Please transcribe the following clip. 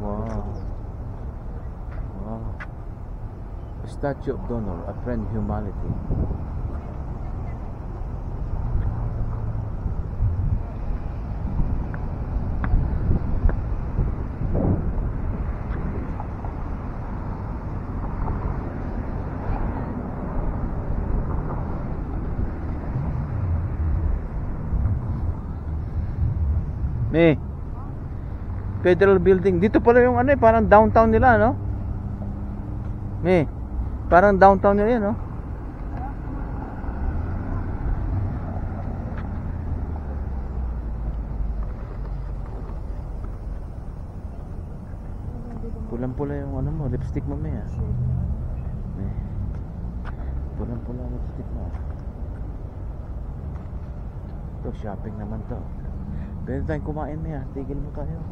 Wow. Wow. A statue of donor, a friend humanity. May Federal Building. Dito pala yung ano eh, parang downtown nila, no? May parang downtown nila 'yan, no? Pulang-pula yung ano mo, lipstick mo, May. May pulang-pula yung lipstick mo. Ito, shopping naman to. Pwede tayong kumain, May. Tigil mo tayo.